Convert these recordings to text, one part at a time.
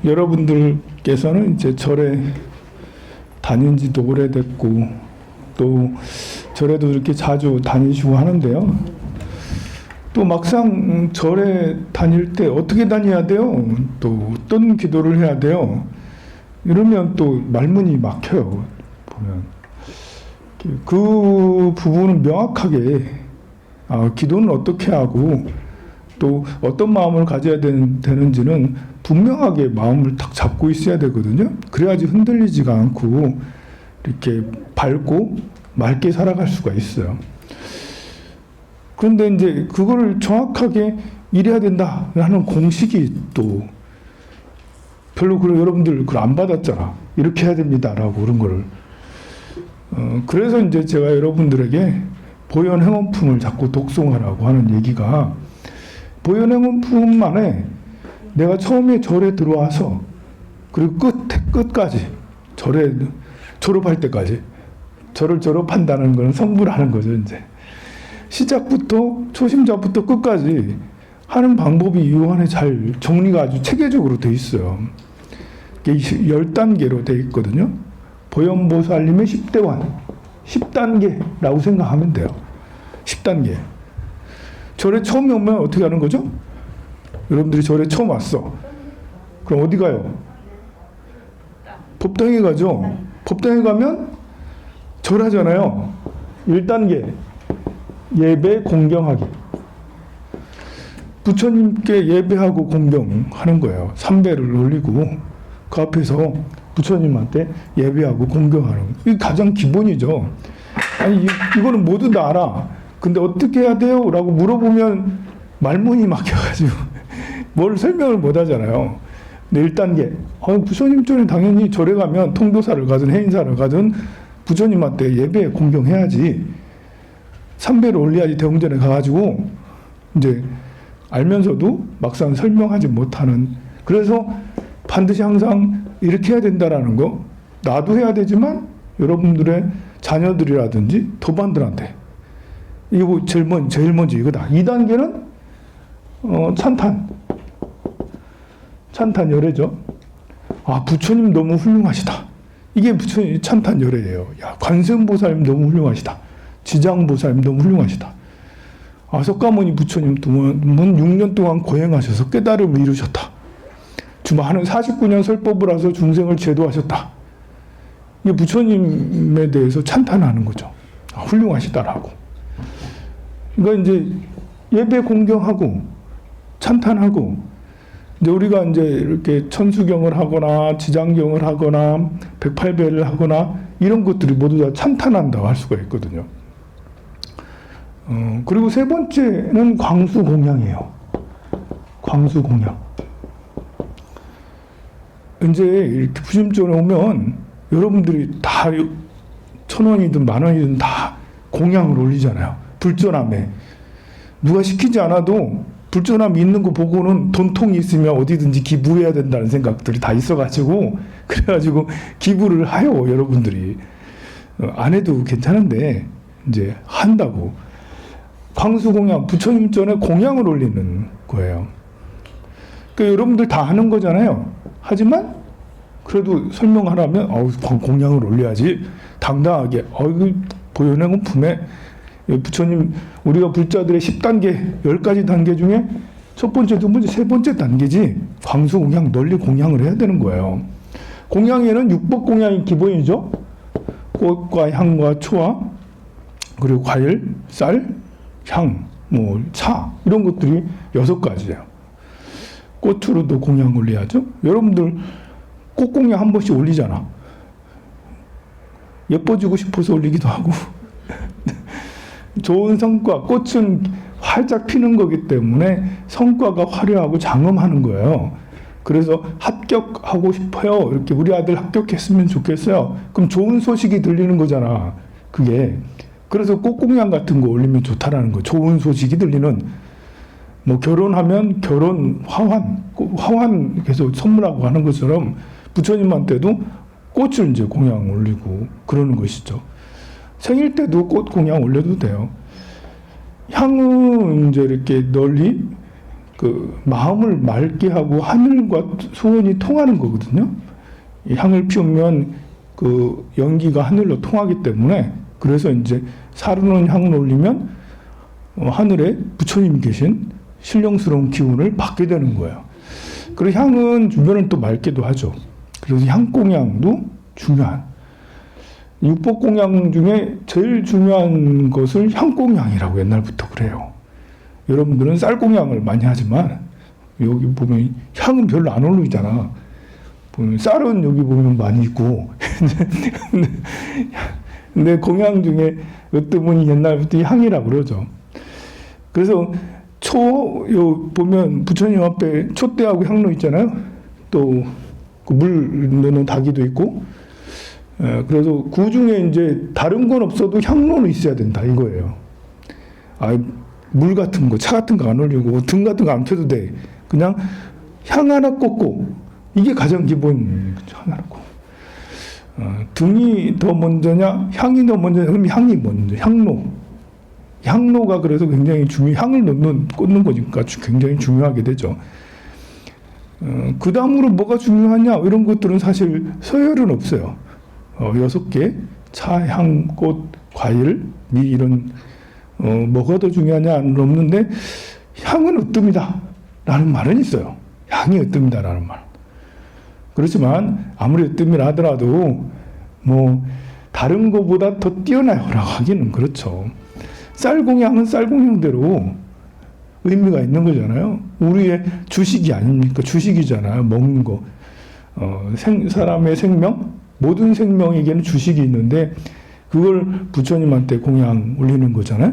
여러분들께서는 이제 절에 다닌 지도 오래됐고 또 절에도 이렇게 자주 다니시고 하는데요. 또 막상 절에 다닐 때 어떻게 다녀야 돼요? 또 어떤 기도를 해야 돼요? 이러면 또 말문이 막혀요. 보면 그 부분은 명확하게 기도는 어떻게 하고 또 어떤 마음을 가져야 되는지는 분명하게 마음을 딱 잡고 있어야 되거든요. 그래야지 흔들리지가 않고 이렇게 밝고 맑게 살아갈 수가 있어요. 그런데 이제 그거를 정확하게 이래야 된다 하는 공식이 또 별로 여러분들 그걸 안 받았잖아. 이렇게 해야 됩니다라고 그런 거를. 그래서 이제 제가 여러분들에게 보현행원품을 자꾸 독송하라고 하는 얘기가, 보현행원품만에 내가 처음에 절에 들어와서 그리고 끝까지 절에 졸업할 때까지, 절을 졸업한다는 건 성불하는 거죠. 이제 시작부터 초심자부터 끝까지 하는 방법이 이 안에 잘 정리가 아주 체계적으로 돼 있어요. 10단계로 돼 있거든요. 보현보살님의 10대원, 10단계라고 생각하면 돼요. 10단계. 절에 처음 오면 어떻게 하는 거죠? 여러분들이 절에 처음 왔어. 그럼 어디 가요? 법당에 가죠. 법당에 가면 절하잖아요. 1단계. 예배 공경하기. 부처님께 예배하고 공경하는 거예요. 삼배를 올리고 그 앞에서 부처님한테 예배하고 공경하는 거. 이게 가장 기본이죠. 아니 이거는 모두 다 알아. 근데 어떻게 해야 돼요? 라고 물어보면 말문이 막혀가지고 뭘 설명을 못 하잖아요. 근데 1단계. 부처님 전에 당연히 절에 가면 통도사를 가든 해인사를 가든 부처님한테 예배 공경해야지. 삼배를 올려야지 대웅전에 가가지고 이제 알면서도 막상 설명하지 못하는, 그래서 반드시 항상 이렇게 해야 된다라는 거, 나도 해야 되지만 여러분들의 자녀들이라든지 도반들한테 이거 제일 먼저 이거다. 2단계는 찬탄 열애죠. 부처님 너무 훌륭하시다. 이게 부처님 찬탄 열애예요. 관세음보살님 너무 훌륭하시다. 지장보살님 너무 훌륭하시다. 석가모니 부처님 동안 6년 동안 고행하셔서 깨달음을 이루셨다. 주마하는 49년 설법을 하셔서 중생을 제도하셨다. 이게 부처님에 대해서 찬탄하는 거죠. 훌륭하시다라고. 그러니까 이제 예배 공경하고 찬탄하고, 이제 우리가 이제 이렇게 천수경을 하거나 지장경을 하거나 108배를 하거나 이런 것들이 모두 다 찬탄한다고 할 수가 있거든요. 그리고 세 번째는 광수공양이에요. 광수공양. 이제 이렇게 부심전에 오면 여러분들이 다 1,000원이든 10,000원이든 다 공양을 올리잖아요. 불전함에. 누가 시키지 않아도 불전함 있는 거 보고는 돈통이 있으면 어디든지 기부해야 된다는 생각들이 다 있어가지고, 그래가지고 기부를 해요, 여러분들이. 안 해도 괜찮은데, 이제 한다고. 광수공양, 부처님 전에 공양을 올리는 거예요. 그러니까 여러분들 다 하는 거잖아요. 하지만, 그래도 설명하라면, 공양을 올려야지. 당당하게, 보현행원품에 부처님, 우리가 불자들의 10단계, 10가지 단계 중에 첫 번째, 두 번째, 세 번째 단계지, 광수공양, 널리 공양을 해야 되는 거예요. 공양에는 육법 공양이 기본이죠. 꽃과 향과 초와, 그리고 과일, 쌀, 향, 차, 이런 것들이 6가지예요. 꽃으로도 공양 올려야죠. 여러분들 꽃 공양 한 번씩 올리잖아. 예뻐지고 싶어서 올리기도 하고. 좋은 성과, 꽃은 활짝 피는 거기 때문에 성과가 화려하고 장엄하는 거예요. 그래서 합격하고 싶어요. 이렇게 우리 아들 합격했으면 좋겠어요. 그럼 좋은 소식이 들리는 거잖아. 그게. 그래서 꽃공양 같은 거 올리면 좋다라는 거. 좋은 소식이 들리는. 결혼하면 결혼 화환 계속 선물하고 하는 것처럼 부처님한테도 꽃을 이제 공양 올리고 그러는 것이죠. 생일 때도 꽃 공양 올려도 돼요. 향은 이제 이렇게 널리 그 마음을 맑게 하고 하늘과 소원이 통하는 거거든요. 이 향을 피우면 그 연기가 하늘로 통하기 때문에, 그래서 이제 사르는 향을 올리면 하늘에 부처님이 계신 신령스러운 기운을 받게 되는 거예요. 그리고 향은 주변을 또 맑게도 하죠. 그래서 향공양도 중요한, 육법공양 중에 제일 중요한 것을 향공양이라고 옛날부터 그래요. 여러분들은 쌀공양을 많이 하지만 여기 보면 향은 별로 안 올리잖아. 보면 쌀은 여기 보면 많이 있고 근데 공양 중에 어떤 분이 옛날부터 향이라고 그러죠. 그래서 보면 부처님 앞에 촛대하고 향로 있잖아요. 또 그 물 넣는 닭이도 있고. 그래서 그 중에 이제 다른 건 없어도 향로는 있어야 된다 이거예요. 물 같은 거, 차 같은 거 안 올리고 등 같은 거 안 펴도 돼. 그냥 향 하나 꽂고, 이게 가장 기본. 향 하나 꽂고. 등이 더 먼저냐, 향이 더 먼저냐, 그럼 향이 먼저. 향로가 그래서 굉장히 향을 꽂는 거니까 굉장히 중요하게 되죠. 그 다음으로 뭐가 중요하냐, 이런 것들은 사실 서열은 없어요. 6개, 차, 향, 꽃, 과일, 미, 이런, 뭐가 더 중요하냐는 없는데, 향은 으뜸이다 라는 말은 있어요. 향이 으뜸이다 라는 말. 그렇지만 아무리 으뜸이라 하더라도 뭐 다른 것보다 더 뛰어나요 라고 하기는 그렇죠. 쌀공양은 쌀공양대로 의미가 있는 거잖아요. 우리의 주식이 아닙니까? 주식이잖아요. 먹는 거. 사람의 생명, 모든 생명에게는 주식이 있는데 그걸 부처님한테 공양 올리는 거잖아요.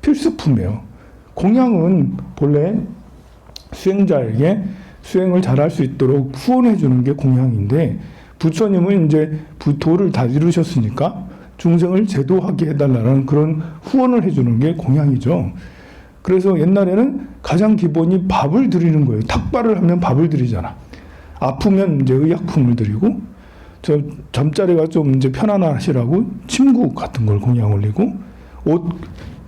필수품이에요. 공양은 본래 수행자에게 수행을 잘할 수 있도록 후원해 주는 게 공양인데, 부처님은 이제 도를 다 이루셨으니까 중생을 제도하게 해달라는 그런 후원을 해주는 게 공양이죠. 그래서 옛날에는 가장 기본이 밥을 드리는 거예요. 탁발을 하면 밥을 드리잖아. 아프면 이제 의약품을 드리고, 잠자리가 좀 이제 편안하시라고 침구 같은 걸 공양 올리고,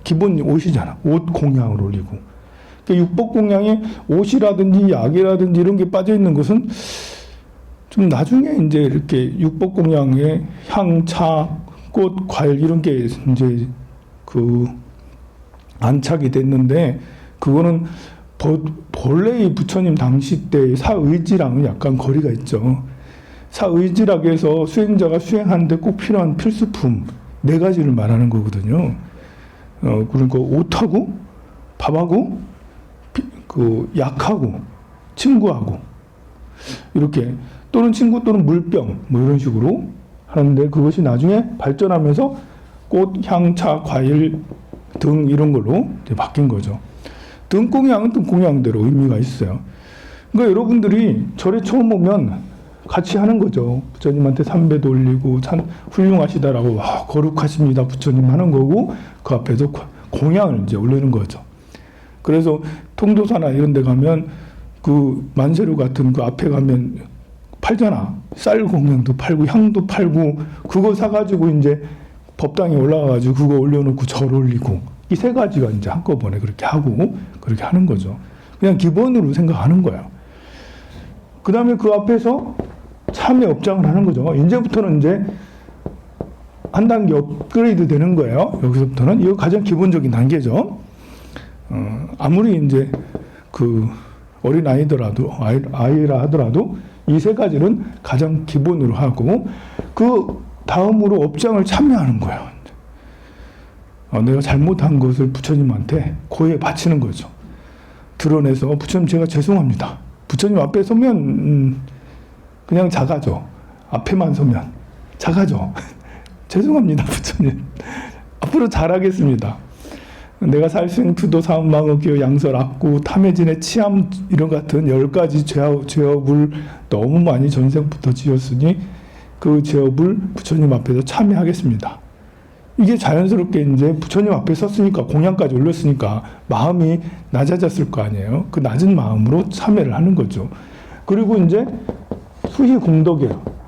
기본 옷이잖아. 옷 공양을 올리고. 그러니까 육법 공양에 옷이라든지 약이라든지 이런 게 빠져 있는 것은 좀 나중에 이제 이렇게 육법 공양에 향, 차, 꽃, 과일 이런 게 이제 안착이 됐는데, 그거는 본래의 부처님 당시 때의 사의지랑은 약간 거리가 있죠. 사의지락에 서 수행자가 수행하는데 꼭 필요한 필수품 4가지를 말하는 거거든요. 그러니까 옷하고 밥하고 약하고 침구하고 이렇게, 또는 침구 또는 물병 뭐 이런 식으로 하는데, 그것이 나중에 발전하면서 꽃, 향, 차, 과일 등 이런 걸로 이제 바뀐 거죠. 등공양은 등공양대로 의미가 있어요. 그러니까 여러분들이 절에 처음 오면 같이 하는 거죠. 부처님한테 삼배도 올리고 참 훌륭하시다라고, 와, 거룩하십니다 부처님 하는 거고, 그 앞에서 공양을 이제 올리는 거죠. 그래서 통도사나 이런 데 가면 그 만세루 같은 그 앞에 가면 팔잖아. 쌀 공양도 팔고 향도 팔고, 그거 사가지고 이제 법당에 올라가가지고 그거 올려놓고 절 올리고, 이 3가지가 이제 한꺼번에 그렇게 하고 그렇게 하는 거죠. 그냥 기본으로 생각하는 거예요. 그 다음에 그 앞에서 참회 업장을 하는 거죠. 이제부터는 이제 한 단계 업그레이드 되는 거예요. 여기서부터는. 이거 가장 기본적인 단계죠. 아무리 이제 어린 아이라 하더라도 이 3가지는 가장 기본으로 하고, 그 다음으로 업장을 참여하는 거예요. 내가 잘못한 것을 부처님한테 고해 바치는 거죠. 드러내서, 부처님 제가 죄송합니다. 부처님 앞에 서면 그냥 작아져. 앞에만 서면 작아져. 죄송합니다 부처님. 앞으로 잘하겠습니다. 내가 살생투도 사음망어기어 양설 악구 탐해진의 치암 이런 같은 10가지 죄업을 너무 많이 전생부터 지었으니 그 죄업을 부처님 앞에서 참여하겠습니다. 이게 자연스럽게 이제 부처님 앞에 섰으니까, 공양까지 올렸으니까 마음이 낮아졌을 거 아니에요. 그 낮은 마음으로 참여를 하는 거죠. 그리고 이제 수희 공덕이에요.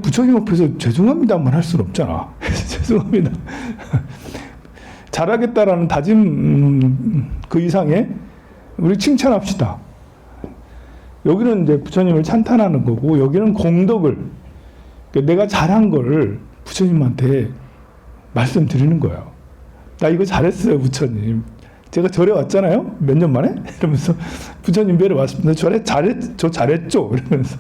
부처님 앞에서 죄송합니다만 할 수는 없잖아. 죄송합니다. 잘하겠다라는 다짐 그 이상의 우리 칭찬합시다. 여기는 이제 부처님을 찬탄하는 거고, 여기는 공덕을, 그러니까 내가 잘한 걸 부처님한테 말씀드리는 거예요. 나 이거 잘했어요, 부처님. 제가 절에 왔잖아요. 몇 년 만에? 이러면서 부처님 뵈러 왔습니다. 저 잘했죠? 이러면서.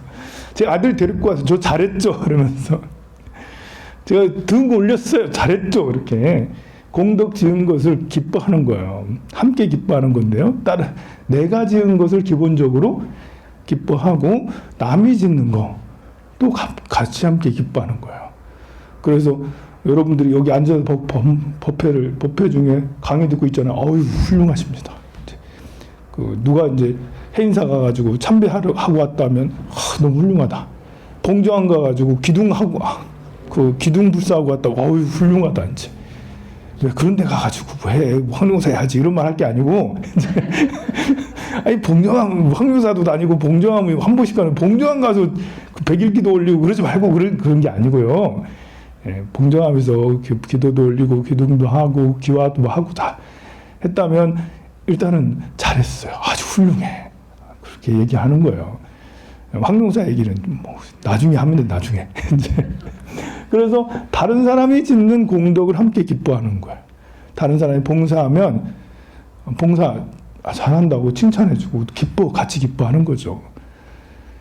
제 아들 데리고 와서 저 잘했죠? 이러면서. 제가 등 올렸어요. 잘했죠? 이렇게. 공덕 지은 것을 기뻐하는 거예요. 함께 기뻐하는 건데요. 따라 내가 지은 것을 기본적으로 기뻐하고 남이 짓는 거 또 같이 함께 기뻐하는 거예요. 그래서 여러분들이 여기 앉아서 법회 중에 강의 듣고 있잖아요. 어유 훌륭하십니다. 누가 이제 해인사 가가지고 참배하고 왔다면 너무 훌륭하다. 봉정안 가가지고 기둥하고 기둥 불사하고 왔다고 어유 훌륭하다. 이제 왜 그런 데 가가지고 왜 황룡사 해야지 이런 말 할 게 아니고 아니 봉정암 황룡사도 다니고 봉정암 한 번씩 가는 봉정암 가서 백일기도 올리고 그러지 말고 그런 게 아니고요. 예, 봉정암에서 기도도 올리고 기둥도 하고 기와도 하고 다 했다면 일단은 잘했어요. 아주 훌륭해. 그렇게 얘기하는 거예요. 황룡사 얘기는 뭐 나중에 하면 돼. 나중에. 그래서 다른 사람이 짓는 공덕을 함께 기뻐하는 거예요. 다른 사람이 봉사하면 봉사 잘한다고 칭찬해주고 같이 기뻐하는 거죠.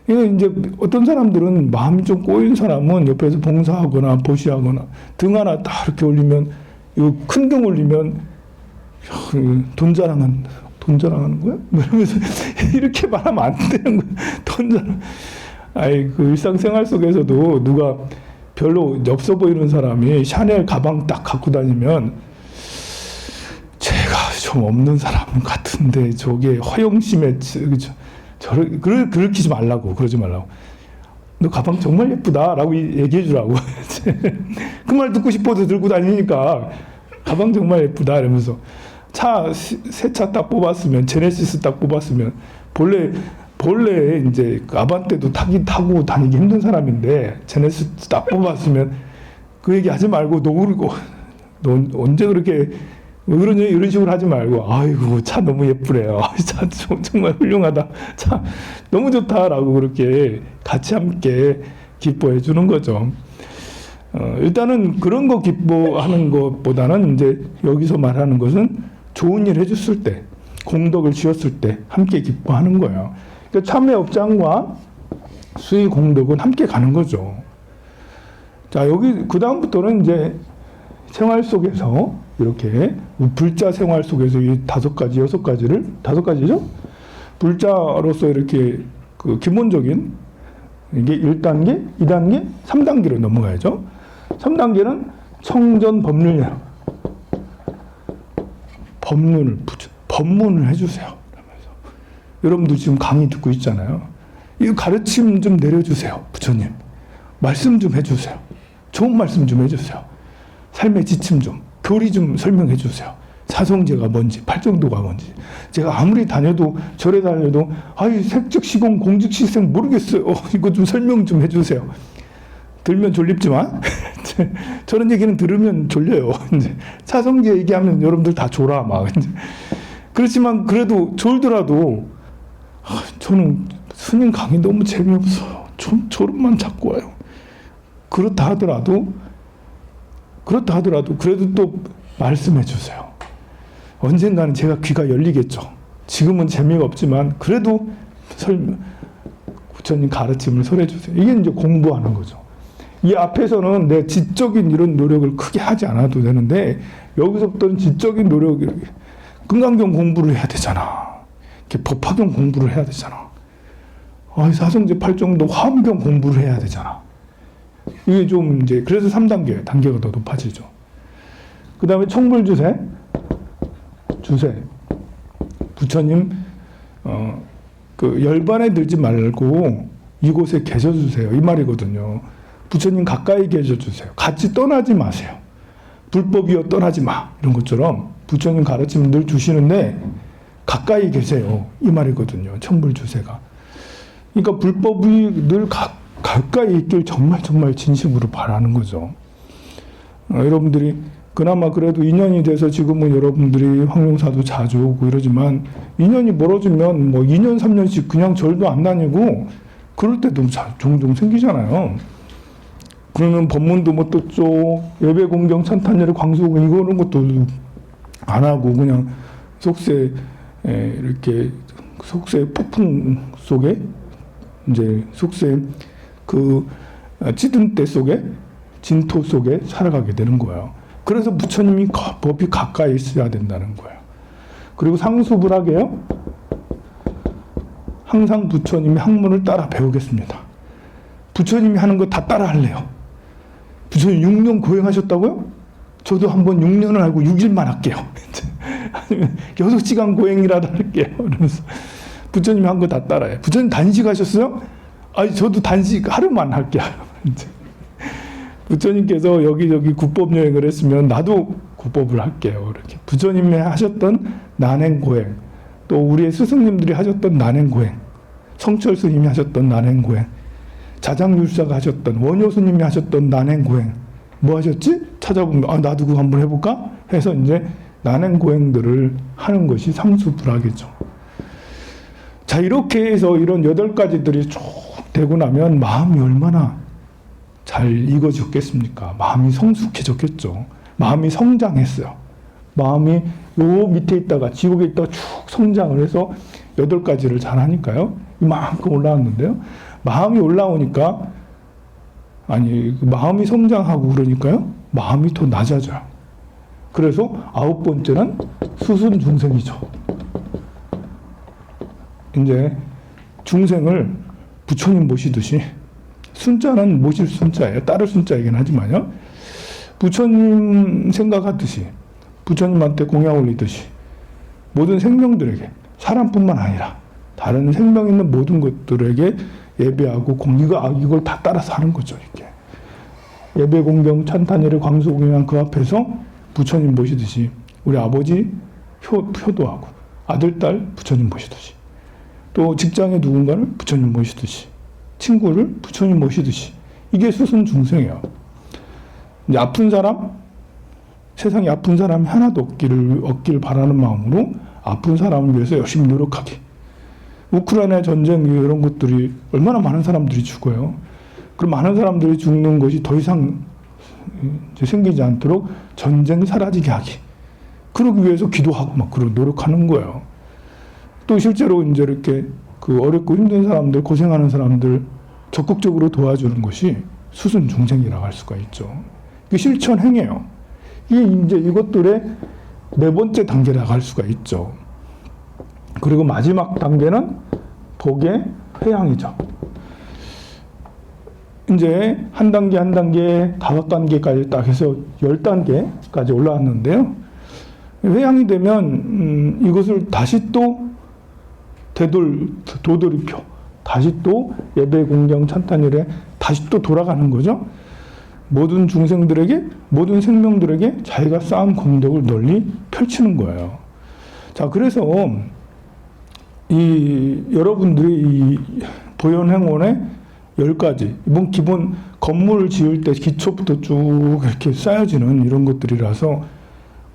이거 이제 어떤 사람들은 마음이 좀 꼬인 사람은 옆에서 봉사하거나 보시하거나 등 하나 딱 이렇게 올리면 이거 큰 등 올리면 돈 자랑하는 거야? 이러면서 이렇게 말하면 안 되는 거야. 돈 자랑. 그 일상생활 속에서도 누가 별로 없어 보이는 사람이 샤넬 가방 딱 갖고 다니면 제가 좀 없는 사람 같은데 저게 허영심에 그러지 말라고. 너 가방 정말 예쁘다라고 얘기해 주라고. 그 말 듣고 싶어서 들고 다니니까 가방 정말 예쁘다 이러면서 새 차 딱 뽑았으면 제네시스 딱 뽑았으면 본래 이제 아반떼도 타고 다니기 힘든 사람인데 제네시스 딱 뽑았으면 그 얘기 하지 말고 너 언제 그렇게 왜 그러냐 이런 식으로 하지 말고 아이고 차 너무 예쁘네요. 차 정말 훌륭하다. 차 너무 좋다라고 그렇게 같이 함께 기뻐해 주는 거죠. 일단은 그런 거 기뻐하는 것보다는 이제 여기서 말하는 것은 좋은 일 해줬을 때, 공덕을 지었을 때 함께 기뻐하는 거예요. 그러니까 참회 업장과 수의 공덕은 함께 가는 거죠. 자, 여기 그 다음부터는 이제 생활 속에서 이렇게 불자 생활 속에서 이 5가지, 6가지를 5가지죠? 불자로서 이렇게 그 기본적인 이게 1단계, 2단계, 3단계로 넘어가야죠. 3단계는 청전 법륜이야. 법문을 해주세요. 그러면서 여러분들 지금 강의 듣고 있잖아요. 이 가르침 좀 내려주세요. 부처님. 말씀 좀 해주세요. 좋은 말씀 좀 해주세요. 삶의 지침 좀, 교리 좀 설명해 주세요. 사성제가 뭔지, 팔정도가 뭔지. 제가 아무리 절에 다녀도 색즉시공 공즉시생 모르겠어요. 이거 좀 설명 좀 해주세요. 들면 졸립지만 저런 얘기는 들으면 졸려요. 이제 사성제 얘기하면 여러분들 다 졸아 막. 그렇지만 그래도 졸더라도 저는 스님 강의 너무 재미없어요. 좀 졸음만 자꾸 와요. 그렇다 하더라도 그래도 또 말씀해 주세요. 언젠가는 제가 귀가 열리겠죠. 지금은 재미가 없지만 그래도 부처님 가르침을 설해 주세요. 이게 이제 공부하는 거죠. 이 앞에서는 내 지적인 이런 노력을 크게 하지 않아도 되는데 여기서부터는 지적인 노력이 금강경 공부를 해야 되잖아. 이렇게 법화경 공부를 해야 되잖아. 사성제 8정도 화엄경 공부를 해야 되잖아. 이게 좀 이제 그래서 3단계 단계가 더 높아지죠. 그 다음에 청불주세 주세 부처님 그 열반에 들지 말고 이곳에 계셔주세요 이 말이거든요. 부처님 가까이 계셔주세요. 같이 떠나지 마세요. 불법이여 떠나지 마 이런 것처럼 부처님 가르침 늘 주시는데 가까이 계세요 이 말이거든요. 청불주세가. 그러니까 불법이 늘 가까이 있길 정말 진심으로 바라는 거죠. 여러분들이 그나마 그래도 2년이 돼서 지금은 여러분들이 황룡사도 자주 오고 이러지만 2년이 멀어지면 뭐 2년, 3년씩 그냥 절도 안 다니고 그럴 때도 종종 생기잖아요. 그러면 법문도 뭐 또 쪽 예배 공경 찬탄예를 광수고 이거는 것도 안 하고 그냥 속세 이렇게 속세 폭풍 속에 이제 속세 그 찌든 때 속에 진토 속에 살아가게 되는 거예요. 그래서 부처님이 법이 가까이 있어야 된다는 거예요. 그리고 상수불학이에요. 항상 부처님의 학문을 따라 배우겠습니다. 부처님이 하는 거 다 따라 할래요. 부처님 6년 고행하셨다고요? 저도 한번 6년을 알고 6일만 할게요. 아니면 6시간 고행이라도 할게요. 그러면서 부처님이 한 거 다 따라해요. 부처님 단식하셨어요? 아니, 저도 단식 하루만 할게요. 부처님께서 여기저기 국법 여행을 했으면 나도 국법을 할게요. 이렇게 부처님이 하셨던 난행고행, 또 우리의 스승님들이 하셨던 난행고행, 성철 스님이 하셨던 난행고행, 자장율사가 하셨던 원효 스님이 하셨던 난행고행, 뭐 하셨지? 찾아보면 아, 나도 그거 한번 해볼까? 해서 이제 난행고행들을 하는 것이 상수불학이죠. 자, 이렇게 해서 이런 8가지들이 쭉 되고 나면 마음이 얼마나 잘 익어졌겠습니까? 마음이 성숙해졌겠죠. 마음이 성장했어요. 마음이 요 밑에 있다가 지옥에 있다가 쭉 성장을 해서 8가지를 잘 하니까요. 이만큼 올라왔는데요. 마음이 올라오니까 아니 마음이 성장하고 그러니까요. 마음이 더 낮아져요. 그래서 9번째는 수순 중생이죠. 이제 중생을 부처님 모시듯이 순자는 모실 순자예요. 따를 순자이긴 하지만요. 부처님 생각하듯이 부처님한테 공양 올리듯이 모든 생명들에게 사람뿐만 아니라 다른 생명 있는 모든 것들에게 예배하고 이걸 다 따라서 하는 거죠. 이렇게 예배 공경 찬탄예를 광수공양한 그 앞에서 부처님 모시듯이 우리 아버지 효도하고 아들 딸 부처님 모시듯이 또 직장의 누군가를 부처님 모시듯이 친구를 부처님 모시듯이 이게 수순 중생이에요. 이제 아픈 사람 세상에 아픈 사람이 하나도 없기를 바라는 마음으로 아픈 사람을 위해서 열심히 노력하기. 우크라이나 전쟁 이런 것들이 얼마나 많은 사람들이 죽어요. 그럼 많은 사람들이 죽는 것이 더 이상 이제 생기지 않도록 전쟁 사라지게 하기. 그러기 위해서 기도하고 막 그런 노력하는 거예요. 또 실제로 이제 이렇게 그 어렵고 힘든 사람들, 고생하는 사람들 적극적으로 도와주는 것이 수순 중생이라고 할 수가 있죠. 이게 실천 행위예요. 이게 이제 이것들의 4번째 단계라고 할 수가 있죠. 그리고 마지막 단계는 복의 회양이죠. 이제 한 단계 한 단계 5단계까지 딱 해서 10단계까지 올라왔는데요. 회양이 되면 이것을 다시 또 도돌이표 다시 또 예배 공경 찬탄일에 다시 또 돌아가는 거죠. 모든 중생들에게 모든 생명들에게 자기가 쌓은功德을 널리 펼치는 거예요. 자, 그래서 여러분들이 이 보현행원의 10가지 이번 기본 건물을 지을 때 기초부터 쭉 이렇게 쌓여지는 이런 것들이라서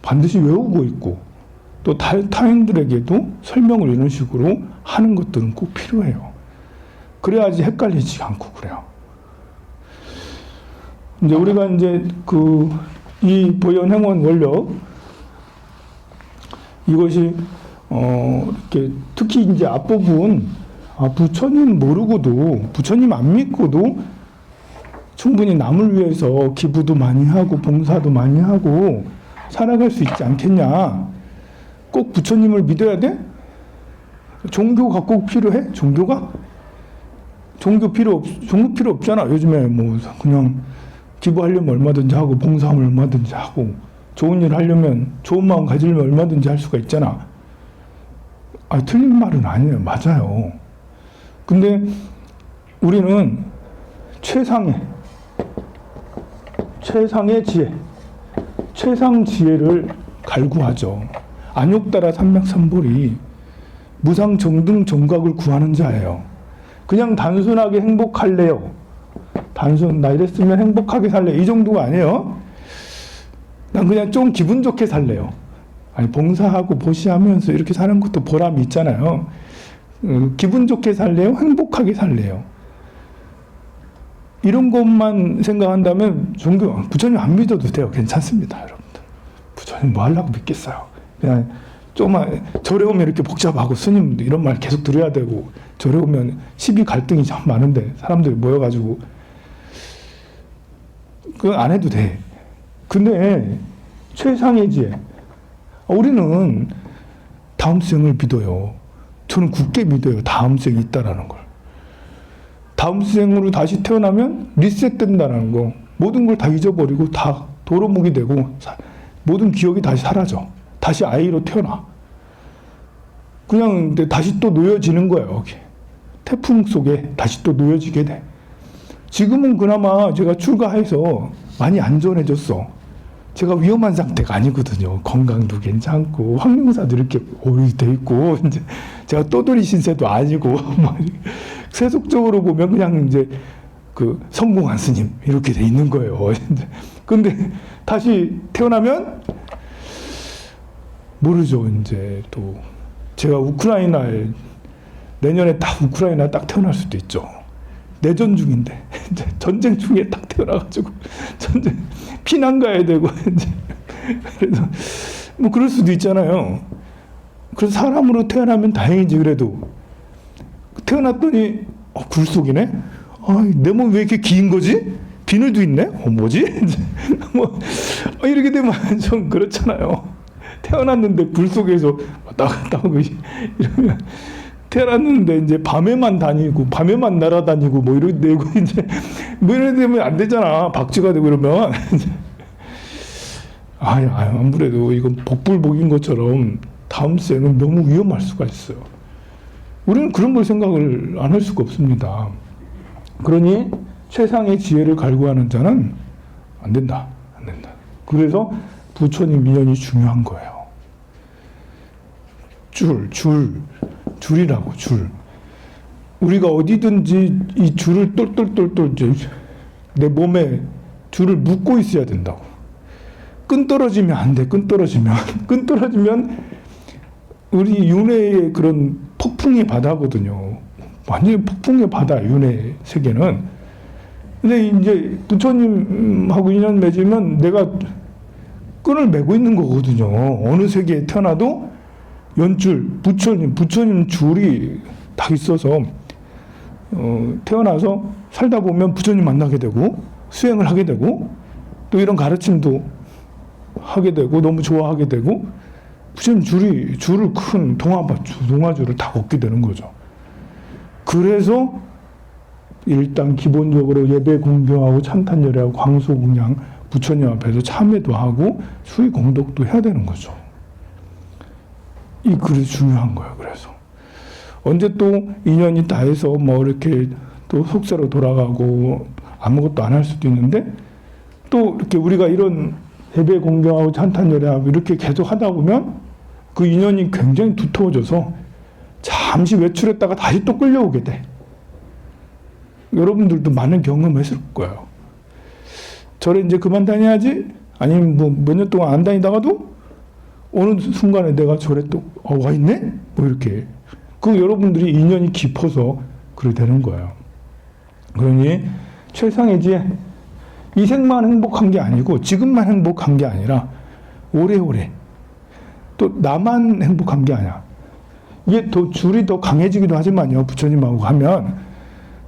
반드시 외우고 있고 또 타인들에게도 설명을 이런 식으로 하는 것들은 꼭 필요해요. 그래야지 헷갈리지 않고 그래요. 이제 우리가 이제 이 보현행원 원력 이것이 이렇게 특히 이제 앞부분 부처님 모르고도 부처님 안 믿고도 충분히 남을 위해서 기부도 많이 하고 봉사도 많이 하고 살아갈 수 있지 않겠냐. 꼭 부처님을 믿어야 돼? 종교가 꼭 필요해? 종교가? 종교 필요 없잖아. 요즘에 뭐 그냥 기부하려면 얼마든지 하고 봉사하면 얼마든지 하고 좋은 일 하려면 좋은 마음 가지려면 얼마든지 할 수가 있잖아. 틀린 말은 아니에요. 맞아요. 근데 우리는 최상의 지혜, 최상 지혜를 갈구하죠. 안욕따라 삼맥삼볼이 무상정등 정각을 구하는 자예요. 그냥 단순하게 행복할래요. 나 이랬으면 행복하게 살래. 이 정도가 아니에요. 난 그냥 좀 기분 좋게 살래요. 아니, 봉사하고 보시하면서 이렇게 사는 것도 보람이 있잖아요. 기분 좋게 살래요? 행복하게 살래요? 이런 것만 생각한다면 종교, 부처님 안 믿어도 돼요. 괜찮습니다, 여러분들. 부처님 뭐 하려고 믿겠어요? 그냥 조금만 절에 오면 이렇게 복잡하고 스님도 이런 말 계속 들어야 되고, 절에 오면 시비 갈등이 참 많은데 사람들이 모여가지고 그거 안 해도 돼. 근데 최상의 지혜, 우리는 다음 생을 믿어요. 저는 굳게 믿어요. 다음 생이 있다라는 걸. 다음 생으로 다시 태어나면 리셋된다는 거. 모든 걸 다 잊어버리고 다 도루묵이 되고 모든 기억이 다시 사라져. 다시 아이로 태어나. 그냥 다시 또 놓여지는 거예요. 태풍 속에 다시 또 놓여지게 돼. 지금은 그나마 제가 출가해서 많이 안전해졌어. 제가 위험한 상태가 아니거든요. 건강도 괜찮고 환경사도 이렇게 오류돼 있고, 이제 제가 떠돌이 신세도 아니고 세속적으로 보면 그냥 이제 그 성공한 스님 이렇게 돼 있는 거예요. 근데 다시 태어나면 모르죠. 이제 또 제가 우크라이나에 내년에 딱 우크라이나 딱 태어날 수도 있죠. 내전 중인데 이제 전쟁 중에 딱 태어나가지고 전쟁 피난 가야 되고 이제 그래서 뭐 그럴 수도 있잖아요. 그래서 사람으로 태어나면 다행이지. 그래도 태어났더니 굴 속이네. 내 몸 왜 이렇게 긴 거지? 비늘도 있네. 뭐지? 뭐 이렇게 되면 좀 그렇잖아요. 태어났는데 굴 속에서 왔다 갔다 하고 이러면. 태어났는데 이제 밤에만 다니고 밤에만 날아다니고 뭐 이러게 되고 이제 뭐 이러게 되면 안 되잖아. 박쥐가 되고 이러면 아무래도 이건 복불복인 것처럼 다음 생은 너무 위험할 수가 있어요. 우리는 그런 걸 생각을 안 할 수가 없습니다. 그러니 최상의 지혜를 갈구하는 자는 안 된다. 그래서 부처님 인연이 중요한 거예요. 줄이라고, 줄. 우리가 어디든지 이 줄을 똘똘똘똘 내 몸에 줄을 묶고 있어야 된다고. 끈 떨어지면 안 돼. 끈 떨어지면 우리 윤회의 그런 폭풍의 바다거든요. 완전히 폭풍의 바다, 윤회 세계는. 근데 이제 부처님하고 인연 맺으면 내가 끈을 메고 있는 거거든요. 어느 세계에 태어나도 연줄, 부처님 줄이 다 있어서 태어나서 살다 보면 부처님 만나게 되고 수행을 하게 되고 또 이런 가르침도 하게 되고 너무 좋아하게 되고 부처님 줄을 큰 동화줄을 다 걷게 되는 거죠. 그래서 일단 기본적으로 예배 공경하고 찬탄열애하고 광수 공양 부처님 앞에서 참회도 하고 수의 공덕도 해야 되는 거죠. 이 글이 중요한 거예요. 그래서 언제 또 인연이 다 해서 뭐 이렇게 또 속세로 돌아가고 아무것도 안 할 수도 있는데 또 이렇게 우리가 이런 예배 공경하고 찬탄열애하고 이렇게 계속 하다 보면 그 인연이 굉장히 두터워져서 잠시 외출했다가 다시 또 끌려오게 돼. 여러분들도 많은 경험했을 거예요. 절에 이제 그만 다녀야지 아니면 뭐 몇 년 동안 안 다니다가도 어느 순간에 내가 절에 또 와 있네? 뭐 이렇게. 그 여러분들이 인연이 깊어서 그렇게 되는 거예요. 그러니 최상의 지혜, 이 생만 행복한 게 아니고 지금만 행복한 게 아니라 오래오래 또 나만 행복한 게 아니야. 이게 더 줄이 더 강해지기도 하지만요. 부처님하고 가면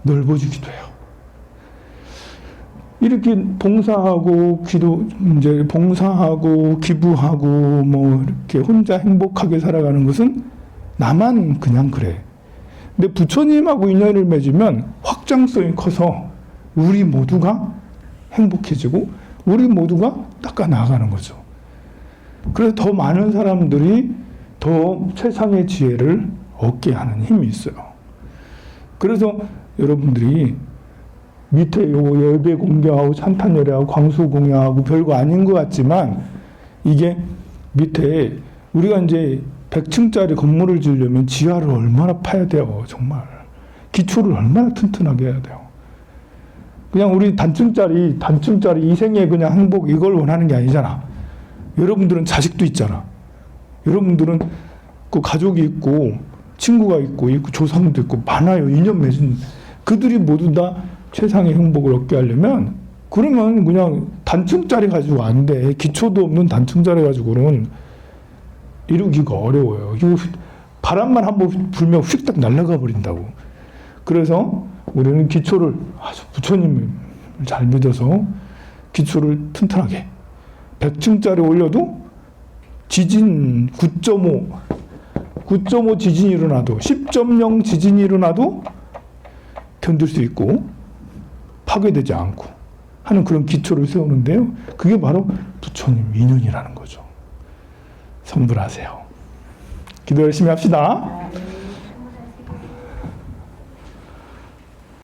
넓어지기도 해요. 이렇게 봉사하고 이제 봉사하고 기부하고 뭐 이렇게 혼자 행복하게 살아가는 것은 나만 그냥 그래. 근데 부처님하고 인연을 맺으면 확장성이 커서 우리 모두가 행복해지고 우리 모두가 닦아 나가는 거죠. 그래서 더 많은 사람들이 더 최상의 지혜를 얻게 하는 힘이 있어요. 그래서 여러분들이 밑에 요 예배 공경하고 찬탄열애하고 광수 공양하고 별거 아닌 것 같지만 이게 밑에 우리가 이제 100층짜리 건물을 지으려면 지하를 얼마나 파야 돼요. 정말 기초를 얼마나 튼튼하게 해야 돼요. 그냥 우리 단층짜리 이생의 그냥 행복 이걸 원하는 게 아니잖아. 여러분들은 자식도 있잖아. 여러분들은 그 가족이 있고 친구가 있고 조상도 있고 많아요. 인연 맺은 그들이 모두 다 최상의 행복을 얻게 하려면 그러면 그냥 단층짜리 가지고 안 돼. 기초도 없는 단층짜리 가지고는 이루기가 어려워요. 이거 바람만 한번 불면 휙딱 날아가 버린다고. 그래서 우리는 기초를 아주 부처님을 잘 믿어서 기초를 튼튼하게 100층짜리 올려도 지진 9.5 지진이 일어나도 10.0 지진이 일어나도 견딜 수 있고 파괴되지 않고 하는 그런 기초를 세우는데요. 그게 바로 부처님 인연이라는 거죠. 성불하세요. 기도 열심히 합시다.